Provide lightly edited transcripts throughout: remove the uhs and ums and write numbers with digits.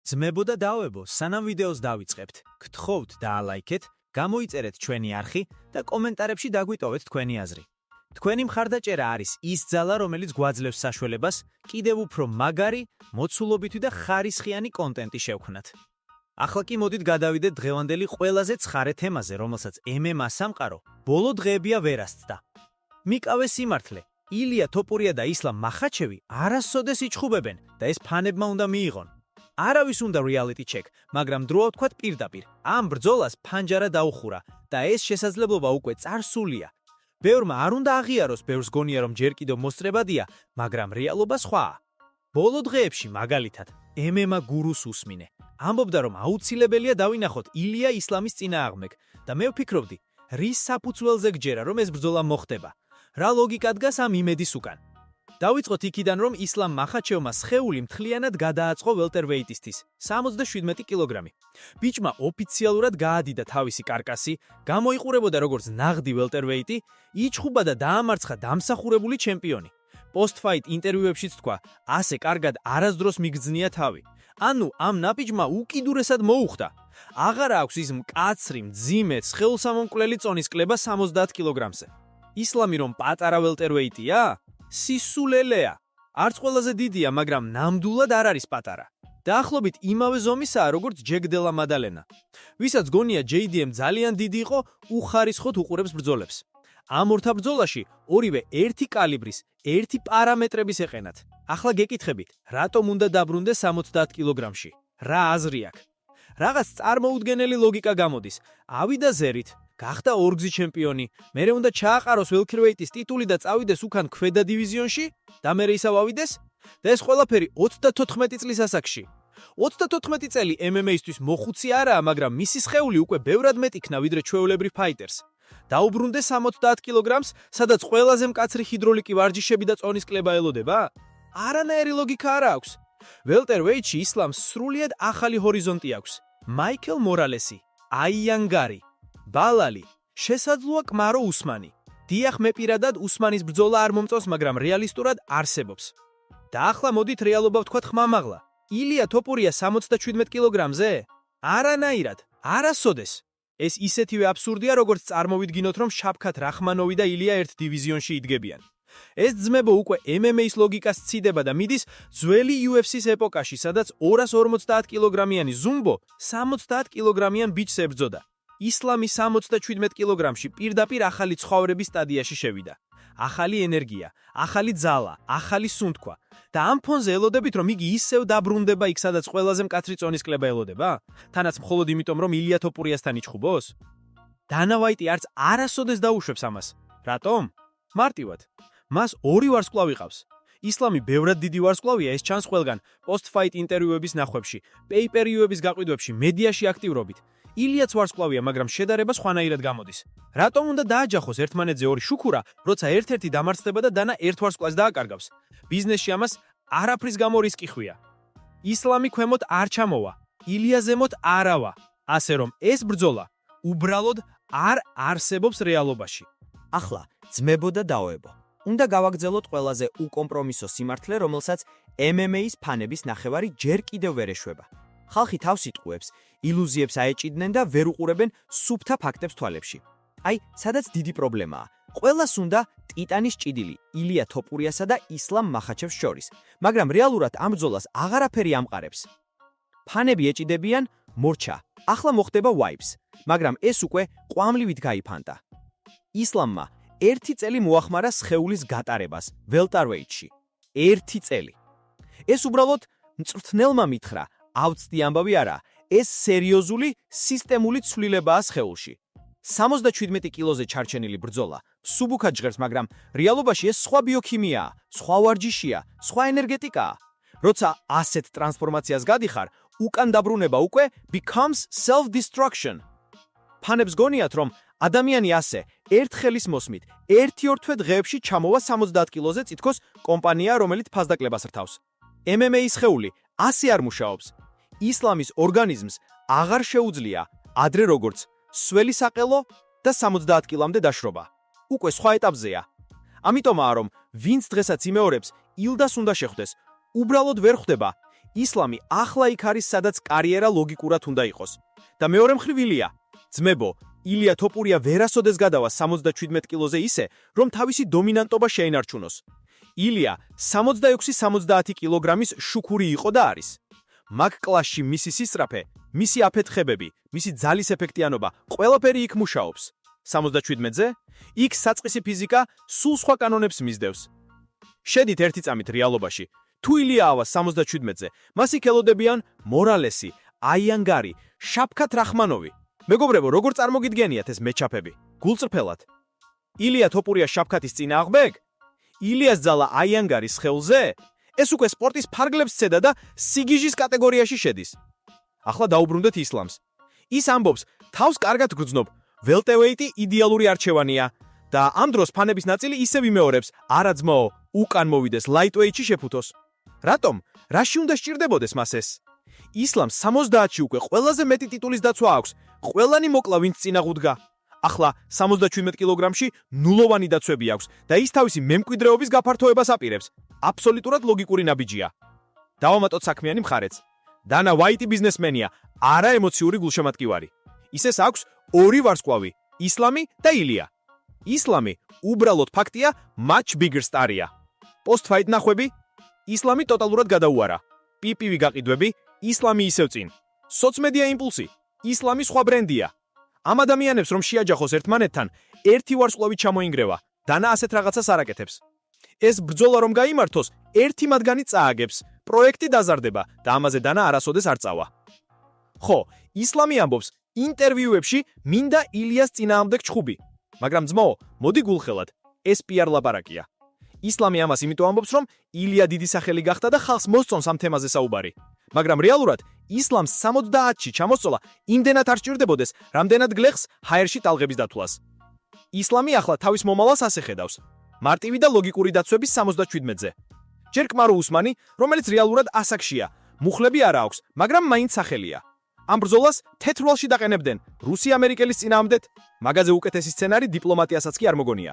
ძმებო და დავებო, სანამ ვიდეოს დავიწყებთ, გთხოვთ დაალაიქეთ, გამოიწერეთ ჩვენი არხი და კომენტარებში დაგვიტოვეთ თქვენი აზრი. თქვენი მხარდაჭერა არის ის ძალა, რომელიც გვაძლევს საშუალებას კიდევ უფრო მაგარი, მოცულობითი და ხარისხიანი კონტენტი შევქმნათ. ახლა კი მოდით გადავიდეთ დღევანდელი ყველაზე ცხარე თემაზე, რომელსაც MMA სამყარო ბოლო დღეებია ვერ ასწდა. მიკავე სიმართლე, ილია თოპურია და ისლამ მახაჩევი არასოდეს იჩხუბებენ და ეს ფანებმა უნდა მიიღონ. არავის უნდა reality check, მაგრამ დროა ვთქვათ პირდაპირ, ამ ბრძოლას ფანჯარა დაუხურა და ეს შესაძლებლობა უკვე წარსულია. ბევრმა არ უნდა აღიაროს, ბევრს გონია რომ ჯერ კიდევ მოსწრებადია, მაგრამ რეალობა სხვაა. ბოლო დღეებში მაგალითად, MMA გურუს უსმინე. ამბობდა რომ აუცილებელია დავინახოთ ილია ისლამის წინააღმდეგ და მე ვფიქრობდი, რის საფუძველზე გჯერა რომ ეს ბრძოლა მოხდება. რა ლოგიკა დგას ამ იმედის უკან? დავიწყოთ იქიდან რომ ისლამ მახაჩევმა სხეული მთლიანად გადააწყო ველტერვეიტისთვის 77 კილოგრამი. ბიჭმა ოფიციალურად გაადიდა თავისი კარკასი, გამოიყურებოდა როგორც ნაღდი ველტერვეიტი, იჩხუბა და დაამარცხა დამსახურებული ჩემპიონი. პოსტ-ფაით ინტერვიუებშიც თქვა, ასე კარგად არასდროს მიგრძნია თავი. ანუ ამ ნაბიჯმა უკიდურესად მოუხდა. აღარ აქვს ის მკაცრი, მძიმე, სხეულსამომკვლელი წონის კლება 70 კილოგრამზე. ისლამი რომ პატარა ველტერვეიტია? სისულელეა. არც ყველაზე დიდია, მაგრამ ნამდვილად არ არის პატარა. დაახლოებით იმავე ზომისაა, როგორც ჯეკ დელა მადალენა. ვისაც გონია JDM ძალიან დიდი იყო, უხარისხოდ უყურებს ბრძოლებს. ამ ორთა ბრძოლაში ორივე ერთი კალიბრის, ერთი პარამეტრების ეყენათ. ახლა გეკითხებით, რატომ უნდა დაბრუნდეს 70 კილოგრამში? რა აზრი აქვს? რაღაც წარმოუდგენელი ლოგიკა გამოდის. ავიდა ზერით, გახდა ორგზის ჩემპიონი, მერე უნდა ჩააყაროს ველტერვეიტის ტიტული და წავიდეს უკან ქვედა დივიზიონში და მერე ისევ ავიდეს? და ეს ყველაფერი 34 წლის ასაკში. 34 წელი MMA-ისთვის მოხუცი არაა, მაგრამ მისი სხეული უკვე ბევრად მეტი იქნა ვიდრე ჩვეულებრივ ფაიტერს. დაუბრუნდე 70 კილოგრამს, სადაც ყველაზე მკაცრი ჰიდროლიკი ვარჯიშები და წონის კლება ელოდება? არანაირი ლოგიკა არ აქვს. ველტერვეიტში ისლამს სრულიად ახალი ჰორიზონტი აქვს. მაიკლ მორალესი, აიანგარი, ბალალი, შესაძლოა კმარო უსმანი. დიახ, მე პირადად უსმანის ბრძოლა არ მომწონს, მაგრამ რეალისტურად არსებობს. და ახლა მოდით რეალობა ვთქვათ ხმამაღლა. ილია თოპურია 77 კილოგრამზე? არანაირად, არასოდეს. ეს ისეთივე აბსურდია, როგორც წარმოვიდგინოთ, რომ შაფქათ რახმანოვი და ილია ერთ დივიზიონში იდგებიან. ეს ძმებო უკვე MMA-ის ლოგიკას ცდება და მიდის ძველი UFC-ს ეპოქაში, სადაც 250 კილოგრამიანი ზუმბო 70 კილოგრამიან ბიჭს ებრძოდა. ისლამი 77 კილოგრამში პირდაპირ ახალი ცხოვრების სტადიაში შევიდა. ახალი ენერგია, ახალი ძალა, ახალი სუნთქვა. და ამ ფონზე ელოდებით, რომ იგი ისევ დაბრუნდება იქ, სადაც ყველაზე მკაცრი წონის კლება ელოდება? თანაც მხოლოდ იმიტომ, რომ ილია თოპურიასთან იჩხუბოს? დანა ვაიტი არც არასოდეს დაუშვებს ამას. რატომ? მარტივად. მას ორი ვარსკვლავი ყავს. ისლამი ბევრად დიდი ვარსკვლავია, ეს ჩანს ყველგან, პოსტ-ფაით ინტერვიუების ნახვებში, პეიპერიუების გაყიდვებში, მედიაში აქტიურობით. ილიაც ვარსკვლავია, მაგრამ შედარება სხვანაირად გამოდის. რატომ უნდა დააჯახოს ერთმანეთზე ორი შუქურა, როცა ერთ-ერთი დამარცხდება და დანა ერთ ვარსკვლავს დააკარგავს? ბიზნესში ამას არაფრის გამო რისკი ხვია. ისლამი ქვემოთ არ ჩამოვა, ილია ზემოთ არავა. ასე რომ ეს ბრძოლა უბრალოდ არ არსებობს რეალობაში. ახლა ძმებო და დავებო. უნდა გავაგრძელოთ ყველაზე უკომპრომისო სიმართლე, რომელსაც MMA-ის ფანების ნახევარი ჯერ კიდევ ვერ ეშვება. ხალხი თავს იტყუებს, ილუზიებს აეჭიდნენ და ვერ უყურებენ სუფთა ფაქტებს თვალებში. აი, სადაც დიდი პრობლემაა. ყველას უნდა ტიტანის ჭიდილი ილია თოპურიასა და ისლამ მახაჩევს შორის, მაგრამ რეალურად ამ ბრძოლას აღარაფერი ამყარებს. ფანები ეჭიდებიან მორჩა, ახლა მოხდება ვაიბს, მაგრამ ეს უკვე ყვამლივით გაიფანტა. ისლამმა 1 წელი მოახმარა სხეულის გატარებას ველტერვეიტში. 1 წელი. ეს უბრალოდ მწვრთნელმა მითხრა, ავწდი ამბავი არა, ეს სერიოზული სისტემური ცვლილებაა სხეულში. 77 კილოზე ჩარჩენილი ბრძოლა სუბუქად ჟღერს, მაგრამ რეალობაში ეს სხვა ბიოქიმიაა, სხვა ვარჯიშია, სხვა ენერგეტიკაა. როცა ასეთ ტრანსფორმაციას გადიხარ, უკან დაბრუნება უკვე becomes self-destruction. ფანებს გონიათ, რომ ადამიანი ასე ერთ ხელის მოსმით, 1-2 თვე დღეებში ჩამოვა 70 კილოზე წითქოს კომპანია, რომელიც ფასდაკლებას რთავს. MMA-ის სხეული ასე არ მუშაობს. ისლამის ორგანიზმს აღარ შეუძლია ადრე როგორც სველი საყელო და 70 კილამდე დაშრობა. უკვე სხვა ეტაპზეა. ამიტომაა, რომ ვინც დღესაც იმეორებს, ილდას უნდა შეხვდეს, უბრალოდ ვერ ხვდება. ისლამი ახლა იქ არის, სადაც კარიერა ლოგიკურად უნდა იყოს. და მეორე მხრივ ილია. ძმებო, ილია თოპურია ვერასოდეს გადავა 77 კილოზე ისე, რომ თავისი დომინანტობა შეინარჩუნოს. ილია 66-70 კილოგრამის შუქური იყო და არის. მაგ კლასში მისი სისწრაფე, მისი აფეთხებები, მისი ძალის ეფექტიანობა, ყველაფერი იქ მუშაობს. 77-ზე იქ საწყისი ფიზიკა სულ სხვა კანონებს მისდევს. შედით ერთი წამით რეალობაში. თუ ილია ავა 77-ზე, მას იქ ელოდებიან მორალესი, აიანგარი, შაფქათ რახმანოვი. მეგობრებო, როგორ წარმოგიდგენიათ ეს მეჩაფები? გულწრფელად. ილია თოპურია შაფქათის წინააღმდეგ? ილიას ძალა აიანგარის ხელზე? ეს უკვე სპორტის ფარგლებს ცედა და სიგიჟის კატეგორიაში შედის. ახლა დაუბრუნდეთ ისლამს. ის ამბობს, თავს კარგად გრძნობ, ველტევეიტი იდეალური არჩევანია და ამ დროს ფანების ნაწილი ისევ იმეორებს, არა ძმაო, უკან მოვიდეს ლაიტვეიტში შეფუთოს. რატომ? რაში უნდა სჭირდებოდეს მას ეს? ისლამს 70-ში უკვე ყველაზე მეტი ტიტულის დაცვა აქვს. ყველანი მოკლა ვინც წინაღუდგა. ახლა 77 კილოგრამში ნულოვანი დაცვები აქვს და ის თავისი მემკვიდრეობის გაფართოებას აპირებს. აბსოლუტურად ლოგიკური ნაბიჯია. დავამატოთ საქმიანი მხარეც. დანა ვაიტი ბიზნესმენია, არა ემოციური გულშემატკივარი. ისეს აქვს ორი ვარსკვლავი, ისლამი და ილია. ისლამი უბრალოდ ფაქტია, much bigger star-ია. Post-fight ნახვები, ისლამი ტოტალურად გადაუარა. PPV გაყიდვები, ისლამი ისევ წინ. სოციმედია იმპულსი, ისლამი სხვა ბრენდია. ამ ადამიანებს რომ შეაჯახოს ერთმანეთთან, ერთი ვარსკვლავი ჩამოინგრევა. დანა ასეთ რაღაცას არ აკეთებს. ეს ბრძოლა რომ გაიმართოს, ერთი მათგანი წააგებს, პროექტი დაზარდება და ამაზე დანა არასოდეს არ წავა. ხო, ისლამი ამბობს, ინტერვიუებში მინდა ილიას წინააღმდეგ ჩხუბი. მაგრამ ძმაო, მოდი გულხელად, ეს PR ლაპარაკია. ისლამი ამას იმიტომ ამბობს, რომ ილია დიდი სახელი გახდა და ხალხს მოსწონს ამ თემაზე საუბარი. მაგრამ რეალურად ისლამს 70-ში ჩამოსწოლა იმდენად არ სჭირდებოდეს, რამდენად გლეხს ჰაერში ტალღების დათვლას. ისლამი ახლა თავის მომავალს ასე ხედავს. მარტივი და ლოგიკური დაცვების 77-ზე. ჯერ კმარო უსმანი, რომელიც რეალურად ასაკშია, მუხლები არ აქვს, მაგრამ მაინც სახელია. ამ ბრძოლას თეთრვალში დაყენებდნენ რუსი-ამერიკელის წინააღმდეგ, მაგაზე უკეთესი სცენარი დიპლომატიასაც კი არ მოგონია.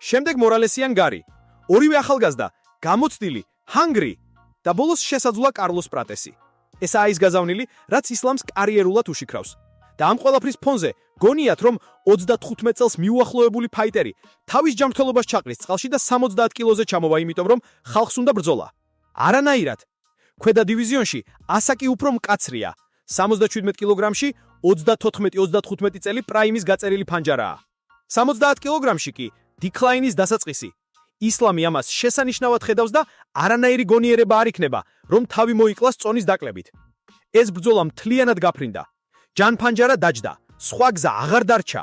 შემდეგ მორალესიან გარი, ორივე ახალგაზრდა, გამოცდილი, ჰანგრი და ბოლოს შესაძლოა კარლოს პრატესი. ესაა ის გაზავნილი, რაც ისლამს კარიერულად უშიქრავს. და ამ ყველაფრის ფონზე გონიათ, რომ 35 წელს მიუახლოვებული ფაიტერი თავის ჯანმრთელობას ჩაყრის წყალში და 70 კილოზე ჩამოვა, იმიტომ რომ ხალხს უნდა ბრძოლა. არანაირად. ქვედა დივიზიონში ასაკი უფრო მკაცრია. 77 კილოგრამში 34-35 წელი პრაიმის გაწერილი ფანჯარაა. 70 კილოგრამში კი დიკლაინის დასაწყისი. ისლამი ამას შესანიშნავად ხედავს და არანაირი გონიერება არ იქნება, რომ თავი მოიკლას წონის დაკლებით. ეს ბრძოლა მთლიანად გაფრინდა. ჯანფანჯარა დაჯდა, სხვა გზა აღარ დარჩა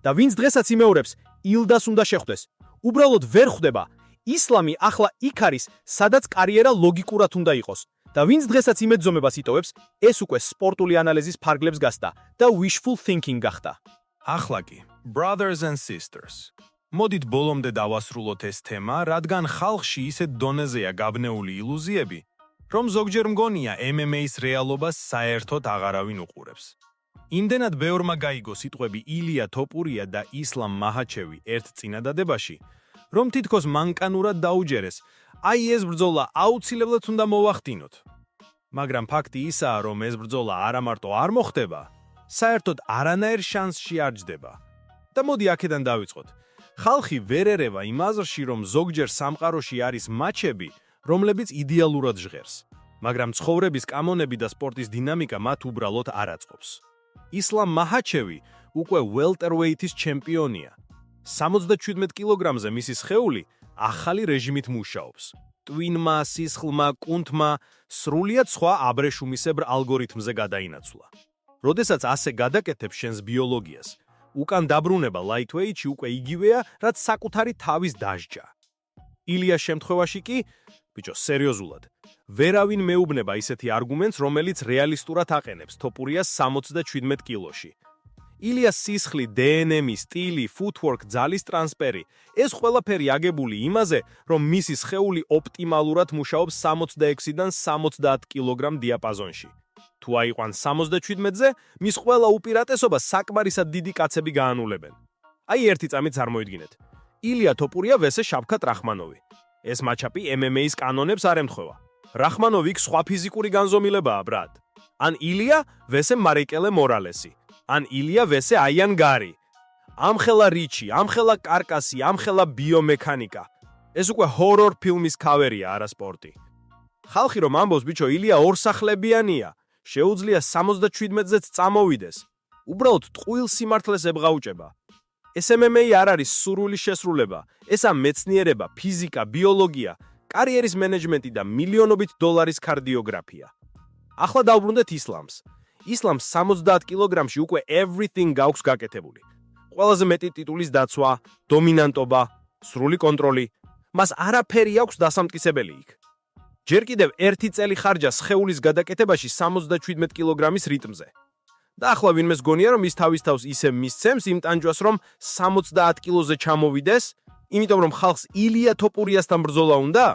და ვინც დღესაც იმეორებს, ილდას უნდა შეხვდეს. უბრალოდ ვერ ხვდება. ისლამი ახლა იქ არის, სადაც კარიერა ლოგიკურად უნდა იყოს. და ვინც დღესაც იმეძომებას იტოვებს, ეს უკვე სპორტული ანალიზის ფარგლებს გასდა და wishful thinking გახდა. ახლა კი, brothers and sisters. მოდით ბოლომდე დავასრულოთ ეს თემა, რადგან ხალხში ისეთ დონეზეა გაბნეული ილუზიები, რომ ზოგჯერ მგონია MMA-ის რეალობას საერთოდ აღარავინ უყურებს. იმდენად ბევრმა გაიგო სიტყვები ილია თოპურია და ისლამ მაჰაჩევი ერთ წინადადებაში, რომ თითქოს მანკანურად დაუჯერეს, აი ეს ბრძოლა აუცილებლად უნდა მოვახდინოთ. მაგრამ ფაქტი ისაა, რომ ეს ბრძოლა არა მარტო არ მოხდება, საერთოდ არანაირ შანსში არ ჯდება. და მოდი აქედან დავიწყოთ. ხალხი ვერ ერევა იმ აზრში, რომ ზოგჯერ სამყაროში არის მაჩები, რომლებიც იდეალურად ჟღერს. მაგრამ ცხოვრების კანონები და სპორტის დინამიკა მათ უბრალოდ არ აწყობს. ისლამ მაჰაჩევი უკვე welterweight-ის ჩემპიონია. 77 კილოგრამზე მისი სხეული ახალი რეჟიმით მუშაობს. ტვინმა, სისხლმა, კუნთმა სრულიად სხვა აბრეშუმისებრ ალგორითმზე გადაინაცვლა. როდესაც ასე გადაკეთებ შენს ბიოლოგიას, უკან დაბრუნება lightweight-ში უკვე იგივეა, რაც საკუთარი თავის დასჯა. ილიას შემთხვევაში კი, ბიჭო, სერიოზულად, ვერავინ მეუბნება ისეთი არგუმენტს, რომელიც რეალისტურად აყენებს თოპურიას 77 კილოში. ილიას სისხლი, DNM-ი, სტილი, footwork, ძალის ტრანსფერი, ეს ყველაფერი აგებული იმაზე, რომ მისი სხეული ოპტიმალურად მუშაობს 66-დან 70 კილოგრამ დიაპაზონში. თუ აიყვან 77-ზე, მის ყველა უპირატესობას საკმარისად დიდი კაცები გაანულებენ. აი ერთი წამით წარმოიდგინეთ. ილია თოპურია vs შავქათ რახმანოვი. ეს მაჩაპი MMA-ის კანონებს არ ემთხვევა. რახმანოვი იქ სხვა ფიზიკური განზომილებაა, ბრატ. ან ილია ვესე მარიკელე მორალესი, ან ილია ვესე აიან გარი. ამხელა რიჩი, ამხელა კარკასი, ამხელა ბიომექანიკა. ეს უკვე ჰორორ ფილმის ქავერია, არა სპორტი. ხალხი რომ ამბობს, ბიჭო, ილია ორსახლებიანია, შეუძლია 77-ზეც წამოვიდეს. უბრალოდ ტყუილ სიმართლეს ებღაუჭება. ეს MMA არ არის სურვილი შესრულება, ესა მეცნიერება, ფიზიკა, ბიოლოგია, კარიერის მენეჯმენტი და მილიონობით დოლარის კარდიოგრაფია. ახლა დავბრუნდეთ ისლამს. ისლამს 70 კილოგრამში უკვე everything გაქვს გაკეთებული. ყველაზე მეტი ტიტულის დაცვა, დომინანტობა, სრული კონტროლი, მას არაფერი აქვს დასამტკიცებელი იქ. ჯერ კიდევ 1 წელი ხარჯა სხეულის გადაკეთებაში 77 კილოგრამის რიტმზე. და ახლა ვინმეს გონია რომ ის თავის თავს ისე მისცემს იმ ტანჯვას რომ 70 კილოზე ჩამოვიდეს, იმიტომ რომ ხალხს ილია თოპურიასთან ბრძოლა უნდა?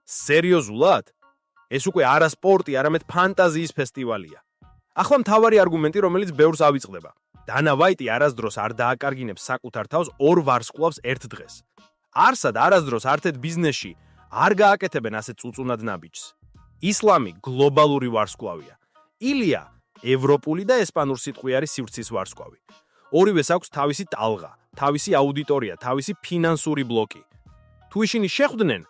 სერიოზულად? ეს უკვე არა სპორტი, არამედ ფანტაზიის ფესტივალია. ახლა მთავარი არგუმენტი, რომელიც ბევრს ავიწყდება. დანა ვაიტი არასდროს არ დააკარგინებს საკუთარ თავს ორ ვარსკვლავს ერთ დღეს. არსად არასდროს არცერთ ბიზნესში არ გააკეთებენ ასე წუწუნად ნაბიჯს. ისლამი გლობალური ვარსკვლავია. ილია ევროპული და ესპანურ სიტყვიარი სივრცის ვარსკვლავი. ორივეს აქვს თავისი ტალღა, თავისი აუდიტორია, თავისი ფინანსური ბლოკი. თუ ისინი შეხვდნენ,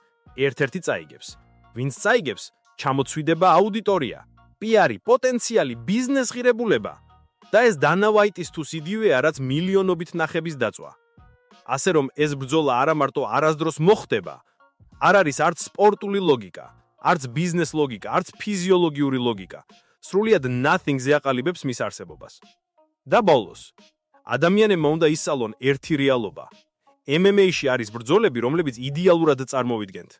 ერთ-ერთი წაიგებს. ვინც წაიგებს, ჩამოცვიდება აუდიტორია, პიარი, პოტენციალი, ბიზნეს ღირებულება. და ეს დანა ვაიტის თუ სიდივეა, რაც მილიონობით ნახების დაწვა. ასე რომ ეს ბრძოლა არა მარტო არასდროს მოხდება, არ არის არც სპორტული ლოგიკა, არც ბიზნეს ლოგიკა, არც ფიზიოლოგიური ლოგიკა. სრულიად nothing-ზე აყალიბებს მის არსებობას. და ბოლოს, ადამიანებმა უნდა ისწავლონ ერთი რეალობა. MMA-ში არის ბრძოლები, რომლებიც იდეალურად წარმოვიდგენთ,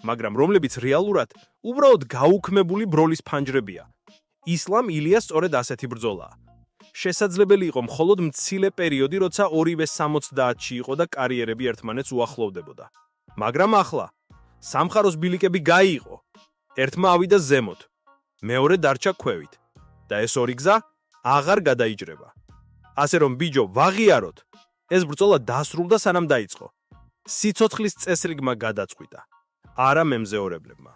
მაგრამ რომლებიც რეალურად უბრალოდ გაუქმებული ბროლის ფანჯრებია. ისლამ ილიას სწორედ ასეთი ბრძოლაა. შესაძლებელი იყო მხოლოდ მცირე პერიოდი, როცა ორივე 70-ში იყო და კარიერები ერთმანეთს უახლოვდებოდა. მაგრამ ახლა სამხაროს ბილიკები გაიიყო. ერთმა ავიდა ზემოთ, მეორე დარჩა ქვევით და ეს ორი გზა აღარ გადაიჭრება. ასე რომ ბიჯო, ვაღიაროთ. ეს ბრძოლა დასრულდა სანამ დაიწყო. სიცოცხლის წესრიგმა გადაწყვიტა, არა მემზეორებლებმა.